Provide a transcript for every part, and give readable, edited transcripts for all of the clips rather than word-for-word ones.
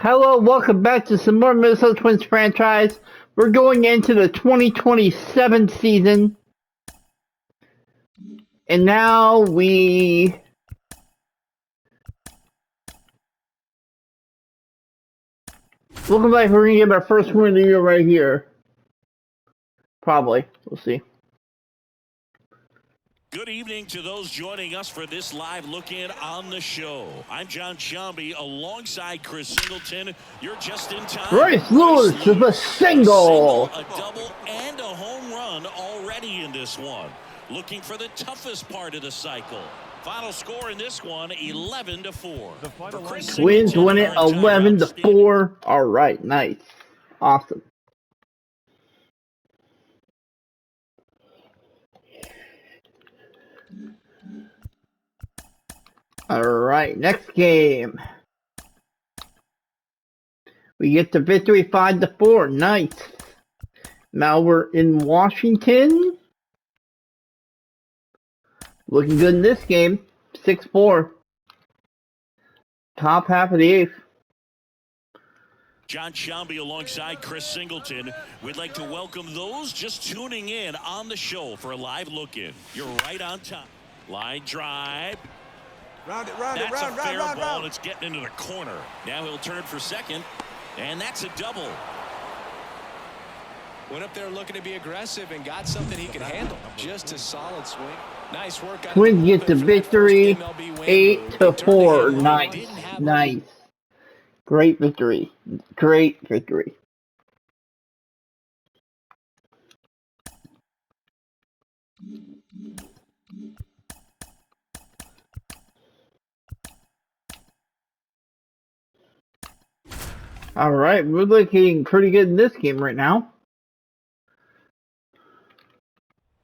Hello, welcome back to some more Minnesota Twins franchise. We're going into the 2027 season. And now looking like we're going to get our first win of the year right here. Probably. We'll see. Good evening to those joining us for this live look-in on the show. I'm John Shambi alongside Chris Singleton. You're just in time. Bryce Lewis with a single. A double, and a home run already in this one. Looking for the toughest part of the cycle. Final score in this one, 11-4. Twins win it 11-4. All right, nice. Awesome. Alright, next game. We get the victory 5-4. Nice. Now we're in Washington. Looking good in this game. 6-4. Top half of the eighth. John Shambi alongside Chris Singleton. We'd like to welcome those just tuning in on the show for a live look-in. You're right on time. Line drive. That's a fair ball, and it's getting into the corner. Now he'll turn for second, and that's a double. Went up there looking to be aggressive and got something he can handle. Just a solid swing. Nice work. Twins get the victory 8-4. Nice. Nice. Great victory. Great victory. Alright, we're looking pretty good in this game right now.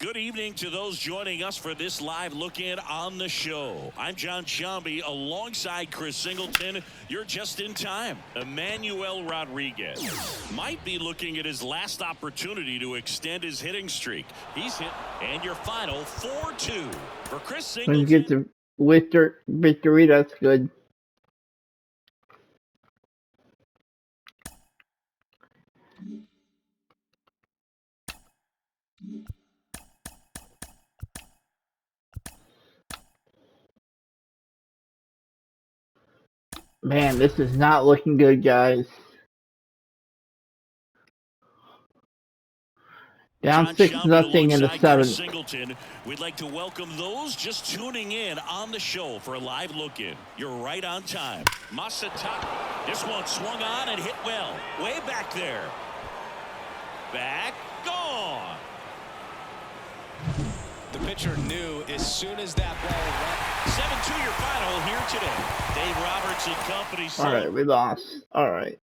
Good evening to those joining us for this live look-in on the show. I'm John Shambi alongside Chris Singleton. You're just in time. Emmanuel Rodriguez might be looking at his last opportunity to extend his hitting streak. He's hit, and your final 4-2 for Chris Singleton. When you get the victory, that's good. Man, this is not looking good, guys. Down 6-0 in the seventh. Singleton. We'd like to welcome those just tuning in on the show for a live look-in. You're right on time. Masataka. This one swung on and hit well. Way back there. Back. Gone. The pitcher knew as soon as that ball went. 7-2 your final here today. Dave Roberts and company. All right, we lost. All right.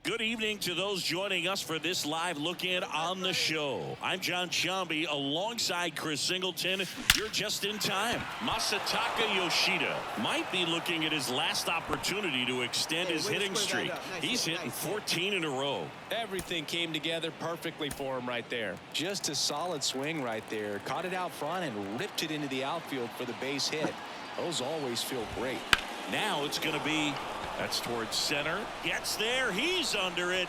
Good evening to those joining us for this live look-in on the show. I'm John Shambi alongside Chris Singleton. You're just in time. Masataka Yoshida might be looking at his last opportunity to extend his hitting streak. He's hitting 14 in a row. Everything came together perfectly for him right there. Just a solid swing right there. Caught it out front and ripped it into the outfield for the base hit. Those always feel great. Now it's going to be, that's towards center. Gets there. He's under it.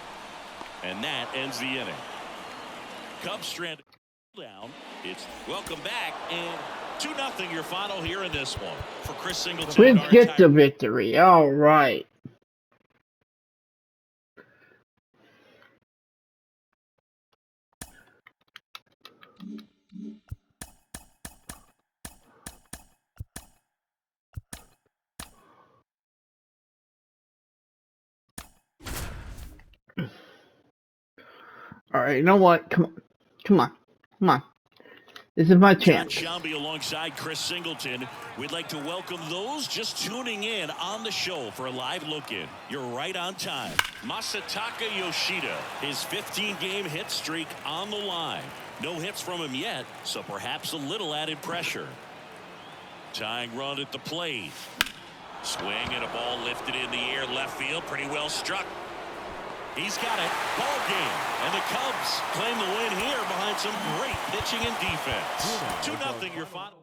And that ends the inning. Cubs stranded down. It's welcome back. And 2-0 your final here in this one. For Chris Singleton. Twins get the victory. All right. All right, you know what? Come on. Come on. Come on. This is my John chance. Sciambi alongside Chris Singleton. We'd like to welcome those just tuning in on the show for a live look-in. You're right on time. Masataka Yoshida, his 15-game hit streak on the line. No hits from him yet, so perhaps a little added pressure. Tying run at the plate. Swing and a ball lifted in the air left field. Pretty well struck. He's got it. Ball game. And the Cubs claim the win here behind some great pitching and defense. 2-0 your final.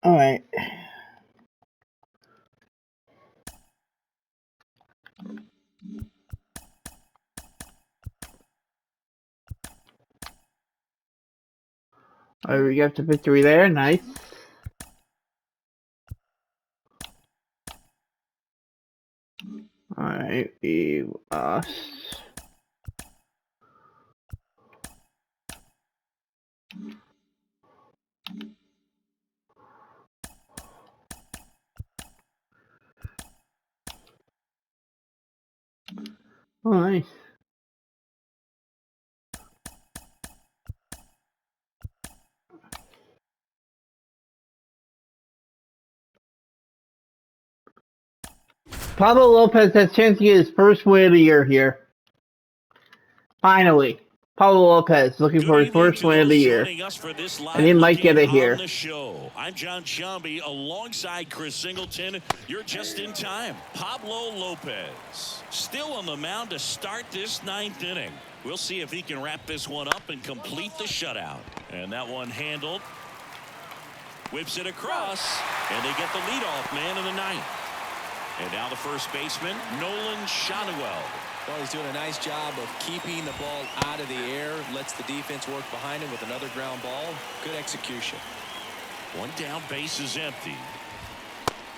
All right. All right, we got the victory there. Nice. All right, we lost. Oh, nice. Pablo Lopez has a chance to get his first win of the year here. Finally. Pablo Lopez looking for his first win of the year. And he might get it here. I'm John Sciambi alongside Chris Singleton. You're just in time. Pablo Lopez still on the mound to start this 9th inning. We'll see if he can wrap this one up and complete the shutout. And that one handled. Whips it across. And they get the leadoff man in the 9th. And now the first baseman, Nolan Shotwell. Well, he's doing a nice job of keeping the ball out of the air. Lets the defense work behind him with another ground ball. Good execution. One down, base is empty.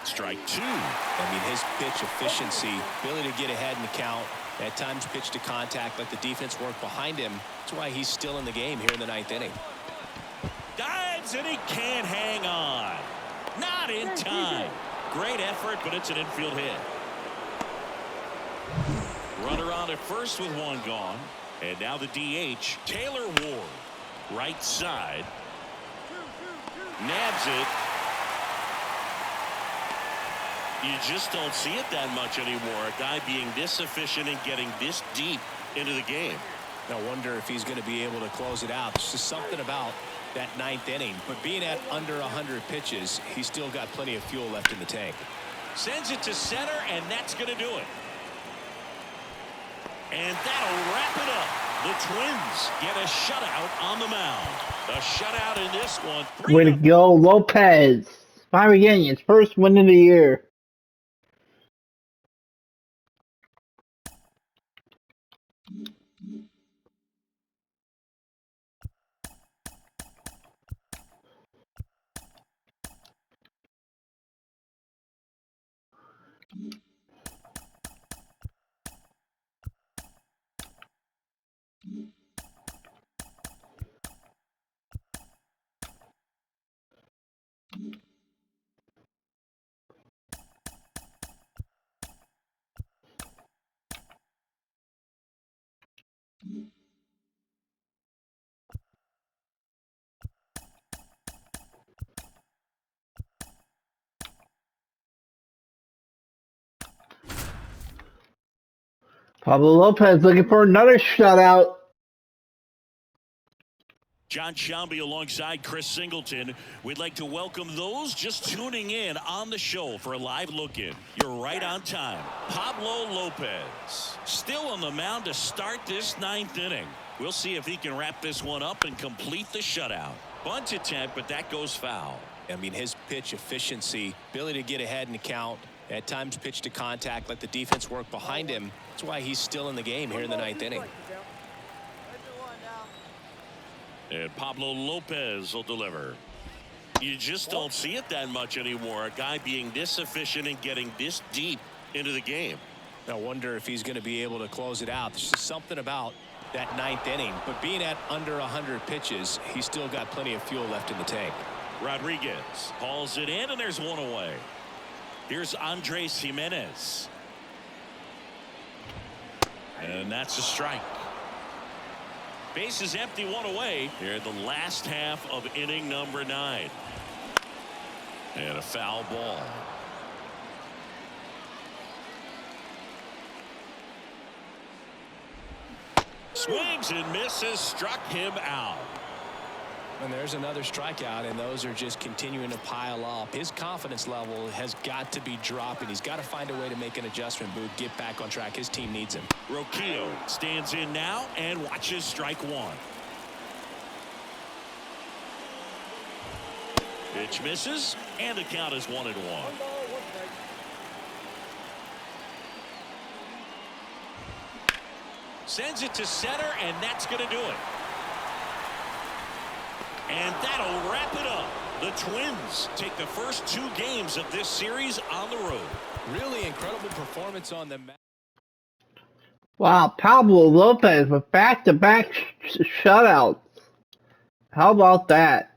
Strike 2. I mean, his pitch efficiency, ability to get ahead in the count, at times pitch to contact, let the defense work behind him. That's why he's still in the game here in the 9th inning. Dives and he can't hang on. Not in time. Great effort, but it's an infield hit. Runner on at first with one gone. And now the DH, Taylor Ward. Right side. Nabs it. You just don't see it that much anymore. A guy being this efficient and getting this deep into the game. I wonder if he's going to be able to close it out. There's just something about that 9th inning. But being at under 100 pitches, he's still got plenty of fuel left in the tank. Sends it to center, and that's going to do it. And that'll wrap it up. The Twins get a shutout on the mound. A shutout in this one. Way to go, Lopez. Finally getting his first win of the year. Pablo Lopez looking for another shutout. John Sciambi alongside Chris Singleton. We'd like to welcome those just tuning in on the show for a live look-in. You're right on time. Pablo Lopez still on the mound to start this 9th inning. We'll see if he can wrap this one up and complete the shutout. Bunt attempt, but that goes foul. I mean, his pitch efficiency, ability to get ahead in the count, at times pitch to contact, let the defense work behind him. That's why he's still in the game here in the 9th inning. And Pablo Lopez will deliver. You just don't see it that much anymore. A guy being this efficient and getting this deep into the game. I wonder if he's going to be able to close it out. There's just something about that 9th inning. But being at under 100 pitches, he's still got plenty of fuel left in the tank. Rodriguez hauls it in, and there's one away. Here's Andres Jimenez. And that's a strike. Base is empty, one away here in the last half of inning number 9. And a foul ball. Swings and misses, struck him out. And there's another strikeout, and those are just continuing to pile up. His confidence level has got to be dropping. He's got to find a way to make an adjustment move, get back on track. His team needs him. Roquillo stands in now and watches strike 1. Pitch misses, and the count is 1-1. Sends it to center, and that's going to do it. And that'll wrap it up. The Twins take the first 2 games of this series on the road. Really incredible performance on the mat. Wow, Pablo Lopez with back-to-back shutouts. How about that?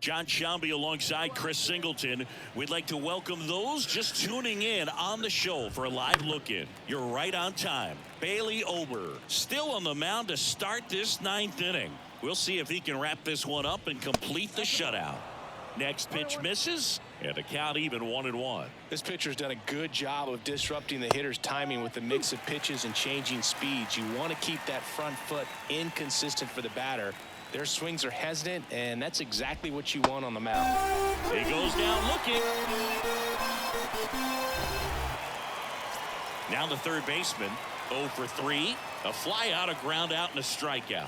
John Sciambi alongside Chris Singleton. We'd like to welcome those just tuning in on the show for a live look-in. You're right on time. Bailey Ober still on the mound to start this 9th inning. We'll see if he can wrap this one up and complete the shutout. Next pitch misses, and the count even 1-1. This pitcher's done a good job of disrupting the hitter's timing with the mix of pitches and changing speeds. You want to keep that front foot inconsistent for the batter. Their swings are hesitant, and that's exactly what you want on the mound. He goes down looking. Now the third baseman, 0 for 3. A fly out, a ground out, and a strikeout.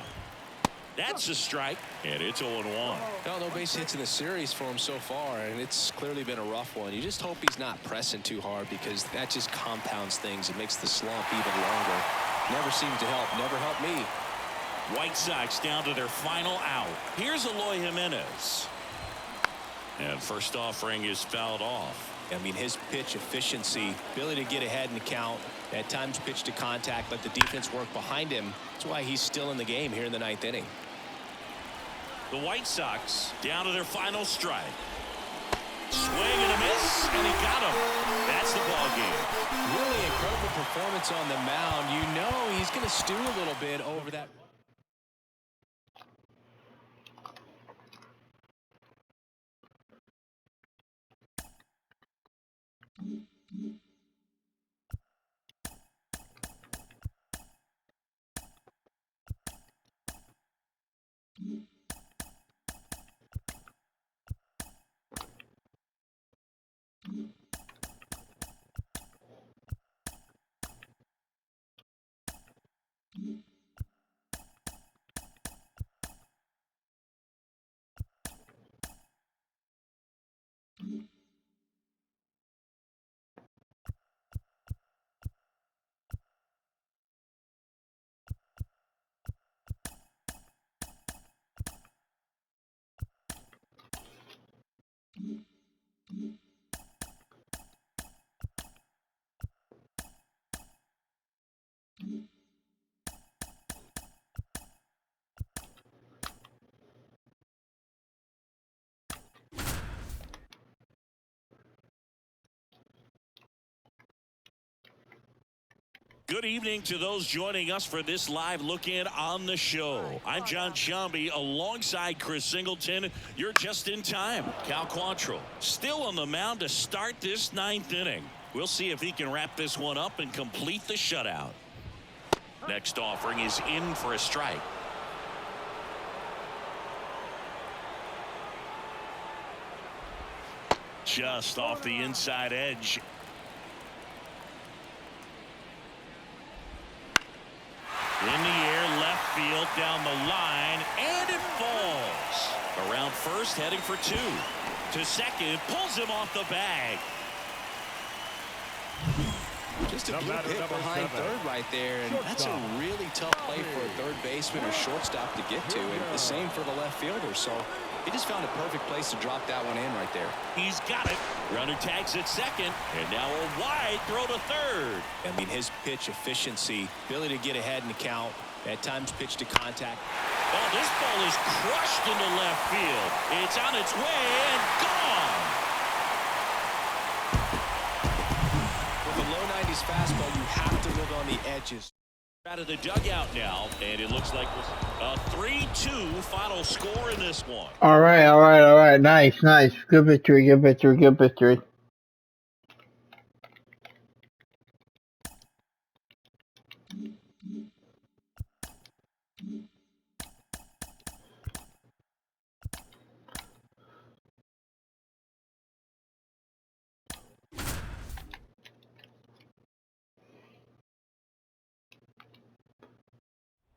That's a strike, and it's 0-1. No base hits in the series for him so far, and it's clearly been a rough one. You just hope he's not pressing too hard, because that just compounds things. It makes the slump even longer. Never seems to help. Never helped me. White Sox down to their final out. Here's Eloy Jimenez. And first offering is fouled off. I mean, his pitch efficiency, ability to get ahead in the count, at times pitch to contact, let the defense work behind him. That's why he's still in the game here in the 9th inning. The White Sox down to their final strike. Swing and a miss, and he got him. That's the ball game. Really incredible performance on the mound. You know he's going to stew a little bit over that. Good evening to those joining us for this live look-in on the show. I'm John Sciambi alongside Chris Singleton. You're just in time. Cal Quantrill still on the mound to start this 9th inning. We'll see if he can wrap this one up and complete the shutout. Next offering is in for a strike. Just off the inside edge. In the air, left field, down the line, and it falls. Around first, heading for two. To second, pulls him off the bag. Just a good hit behind third right there, and that's a really tough play for a third baseman or shortstop to get to, and the same for the left fielder. So he just found a perfect place to drop that one in right there. He's got it. Runner tags at second, and now a wide throw to third. I mean, his pitch efficiency, ability to get ahead in the count, at times pitch to contact. Oh, this ball is crushed into left field. It's on its way and gone. With a low 90s fastball, you have to live on the edges. Out of the dugout now, and it looks like a 3-2 final score in this one. All right. Nice. Good victory.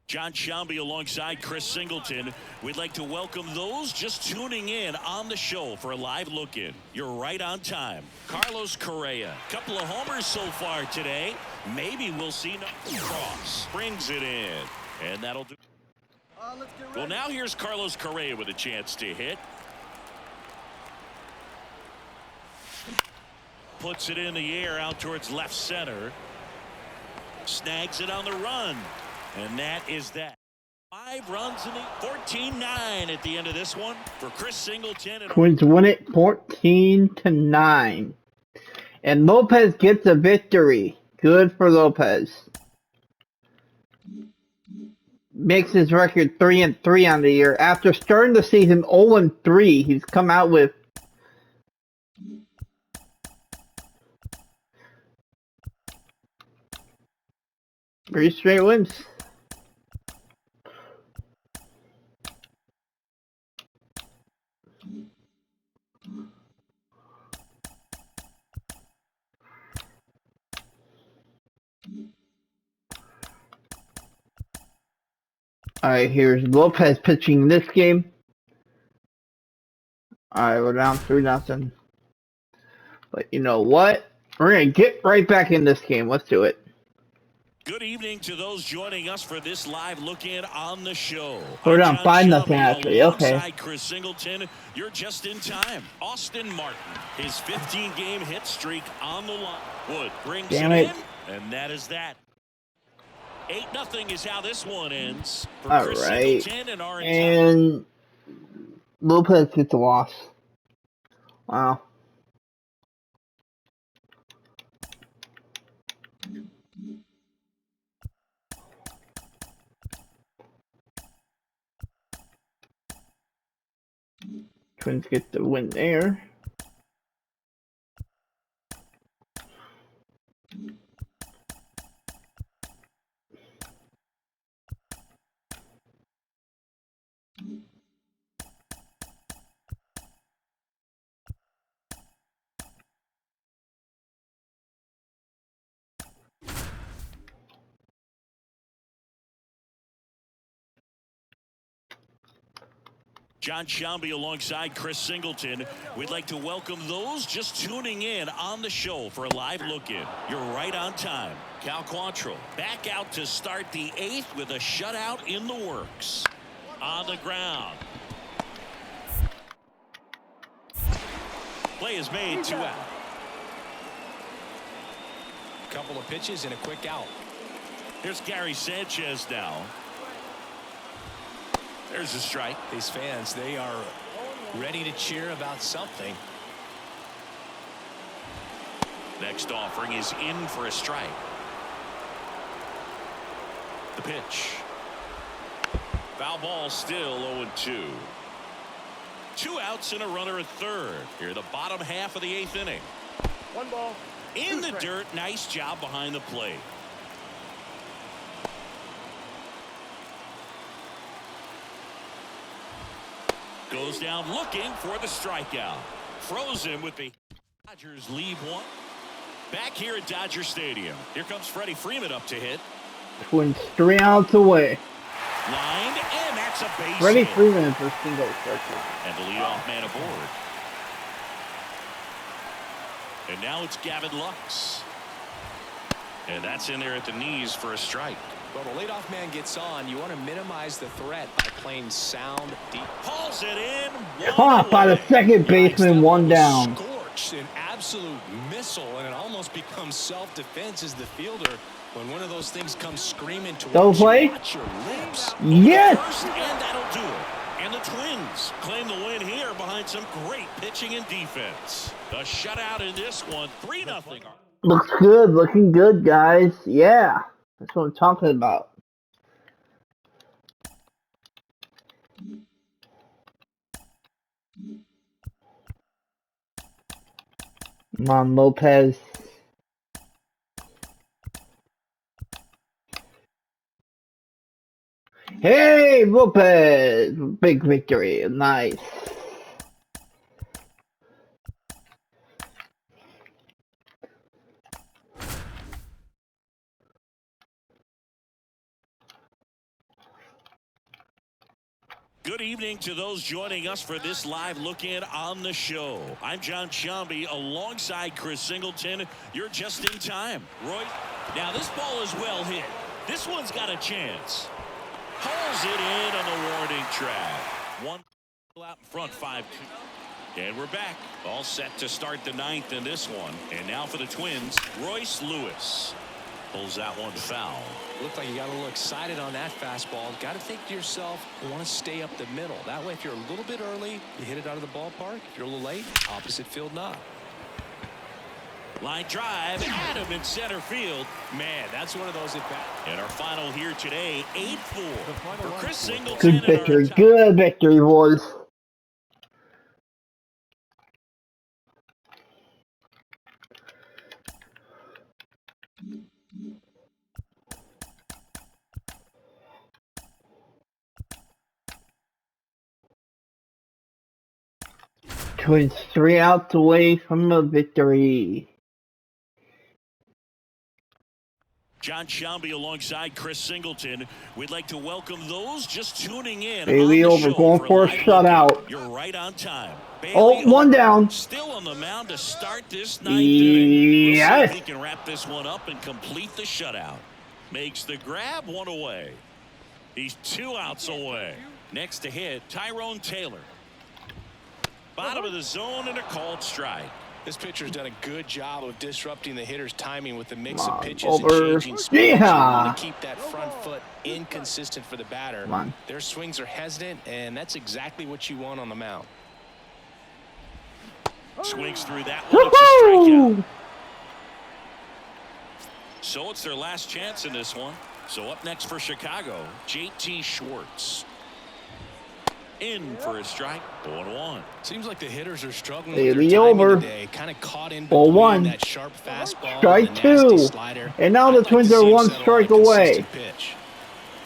John Sciambi alongside Chris Singleton. We'd like to welcome those just tuning in on the show for a live look-in. You're right on time. Carlos Correa, couple of homers so far today. Maybe we'll see Cross. Brings it in, and that'll do. Well, now here's Carlos Correa with a chance to hit. Puts it in the air out towards left center. Snags it on the run. And that is that. 5 runs in the 14-9 at the end of this one for Chris Singleton. Twins win it 14-9. And Lopez gets a victory. Good for Lopez. Makes his record 3-3 on the year. After starting the season 0-3, he's come out with 3 straight wins. Alright, here's Lopez pitching this game. Alright, we're down 3-0. But you know what? We're going to get right back in this game. Let's do it. Good evening to those joining us for this live look-in on the show. We're down 5-0 actually. Okay. Chris Singleton, you're just in time. Austin Martin, his 15-game hit streak on the line. Wood brings it in, and that is that. 8-0 is how this one ends for Chris Singleton and our and Lopez gets a loss. Wow. Twins get the win there. John Sciambi alongside Chris Singleton. We'd like to welcome those just tuning in on the show for a live look-in. You're right on time. Cal Quantrill back out to start the 8th with a shutout in the works. On the ground. Play is made, 2 out. Couple of pitches and a quick out. Here's Gary Sanchez now. There's a strike. These fans, they are ready to cheer about something. Next offering is in for a strike. The pitch. Foul ball, still 0-2. 2 outs and a runner at third. Here, the bottom half of the 8th inning. 1 ball. In the dirt, nice job behind the plate. Goes down looking for the strikeout. Frozen with the Dodgers lead one. Back here at Dodger Stadium. Here comes Freddie Freeman up to hit. Twins 3 outs away. Lined, and that's a base Freddie hit. Freeman for single strikeout. And the leadoff man aboard. And now it's Gavin Lux. And that's in there at the knees for a strike. Well, the leadoff man gets on. You want to minimize the threat by playing sound deep. Hauls it in. Caught by the second baseman, one down. Scorched, an absolute missile, and it almost becomes self-defense as the fielder when one of those things comes screaming Double towards play? you. Watch your lips. Yes! First, and that'll do it. And the Twins claim the win here behind some great pitching and defense. The shutout in this one, 3-0. Looks good, looking good, guys. Yeah, that's what I'm talking about. Come on, Lopez. Hey, Lopez! Big victory. Nice. Good evening to those joining us for this live look-in on the show. I'm John Sciambi alongside Chris Singleton. You're just in time. Roy, now this ball is well hit. This one's got a chance. Hauls it in on the warning track. One out in front, 5-2. And we're back. All set to start the ninth in this one. And now for the Twins, Royce Lewis. Pulls that one foul. Looked like you got a little excited on that fastball. Got to think to yourself, you want to stay up the middle. That way, if you're a little bit early, you hit it out of the ballpark. If you're a little late, opposite field knock. Line drive, Adam in center field. Man, that's one of those at bats. And our final here today, 8-4 for Chris Singleton. Good victory. Good victory, boys. Twins 3 outs away from a victory. John Sciambi alongside Chris Singleton. We'd like to welcome those just tuning in. Bailey on the over, show going for a live shutout. look-in. You're right on time. Bailey Oh, one over, down. Still on the mound to start this ninth inning. We'll Yes. see if he can wrap this one up and complete the shutout. Makes the grab, one away. He's 2 outs away. Next to hit, Tyrone Taylor. Bottom of the zone and a called strike. This pitcher's done a good job of disrupting the hitter's timing with the mix of pitches over. and changing speeds. Yeah. You want to keep that front foot inconsistent for the batter. Come on. Their swings are hesitant, and that's exactly what you want on the mound. Swings through that one. It's a strikeout. Woohoo! So it's their last chance in this one. So up next for Chicago, JT Schwartz. In for a strike, 0-1. Seems like the hitters are struggling Bailey with their timing over. today. Kind of caught in 0-1. between that sharp fastball Strike and the nasty 2. slider. And now the I'd like Twins to are see him 1 settle strike on a away. consistent pitch.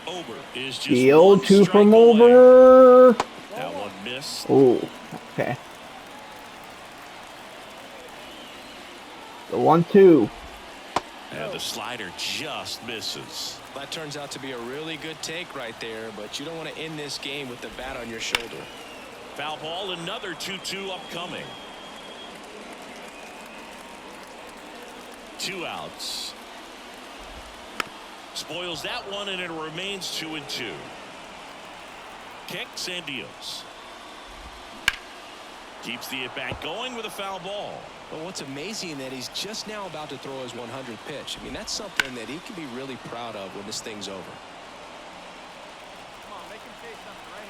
Over is just The 1 0-2 strike from away. over. That one missed. Oh, okay. The 1-2. And the slider just misses. That turns out to be a really good take right there, but you don't want to end this game with the bat on your shoulder. Foul ball, another 2-2 upcoming. 2 outs. Spoils that one, and it remains 2-2. Kicks and deals. Keeps the at-bat going with a foul ball. But what's amazing that he's just now about to throw his 100th pitch. I mean, that's something that he can be really proud of when this thing's over. Come on, make him say something right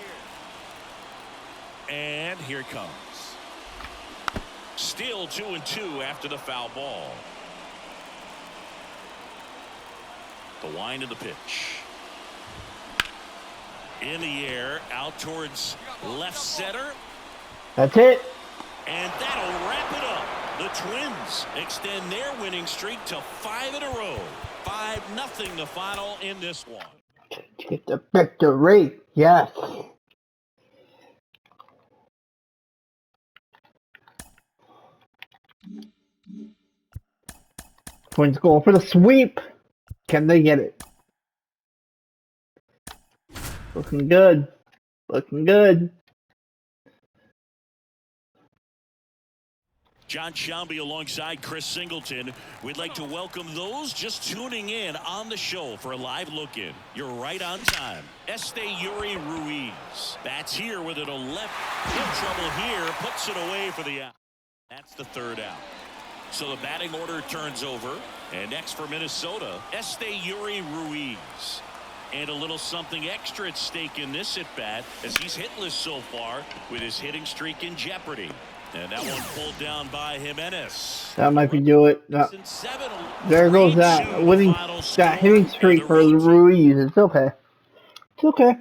here. And here it comes. Still 2-2 after the foul ball. The wind of the pitch. In the air, out towards left center. That's it. And that'll wrap it up. The Twins extend their winning streak to 5 in a row. 5-0 the final in this one. Get the victory. Yes. Twins going for the sweep. Can they get it? Looking good. Looking good. John Sciambi alongside Chris Singleton. We'd like to welcome those just tuning in on the show for a live look-in. You're right on time. Yuri Ruiz. Bats here with an 11. No trouble here. Puts it away for the out. That's the third out. So the batting order turns over. And next for Minnesota, Yuri Ruiz. And a little something extra at stake in this at-bat as he's hitless so far with his hitting streak in jeopardy. And that one pulled down by Jimenez. That might be do it. No. There goes that winning, that hitting streak for Ruiz. It's okay. It's okay.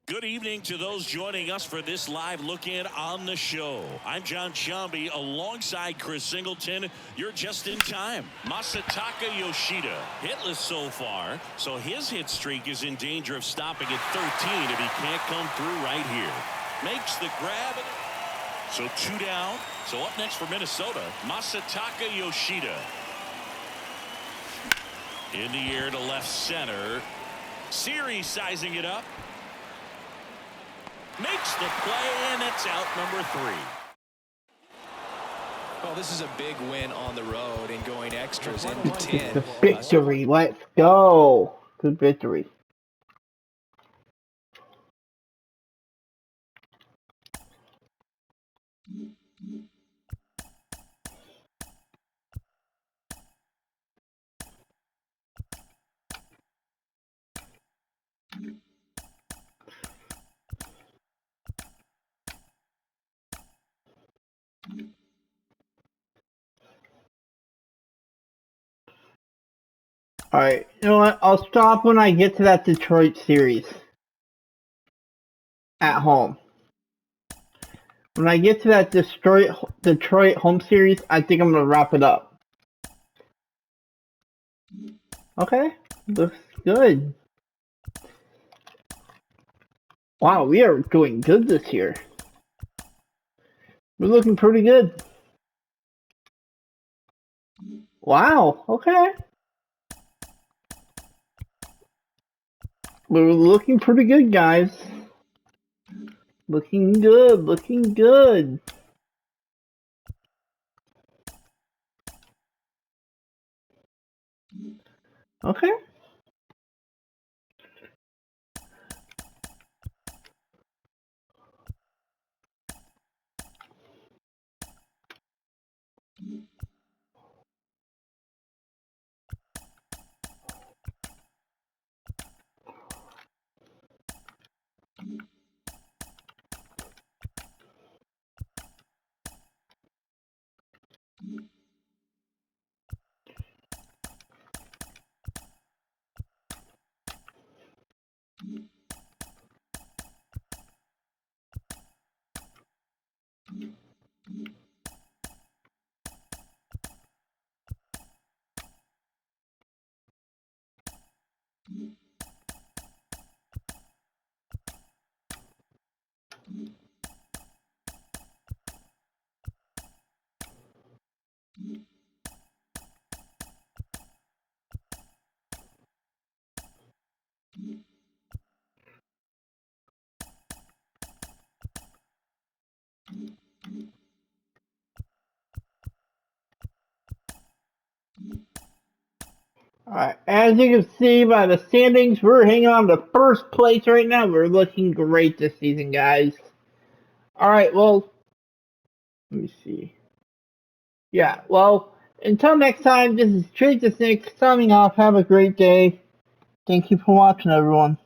Good evening to those joining us for this live look-in on the show. I'm John Sciambi alongside Chris Singleton. You're just in time. Masataka Yoshida hitless so far, so his hit streak is in danger of stopping at 13 if he can't come through right here. Makes the grab. So 2 down. So up next for Minnesota, Masataka Yoshida. In the air to left center. Series sizing it up. Makes the play, and it's out number 3. Well, this is a big win on the road and going extras into 10. The victory. Let's go. Good victory. Alright, you know what? I'll stop when I get to that Detroit series. At home. When I get to that Detroit home series, I think I'm going to wrap it up. Okay, looks good. Wow, we are doing good this year. We're looking pretty good. Wow, okay. We're looking pretty good, guys. Looking good, looking good. Okay. Alright, as you can see by the standings, we're hanging on to first place right now. We're looking great this season, guys. Alright, well, let me see. Yeah, well, until next time, this is Trade the Snake signing off. Have a great day. Thank you for watching, everyone.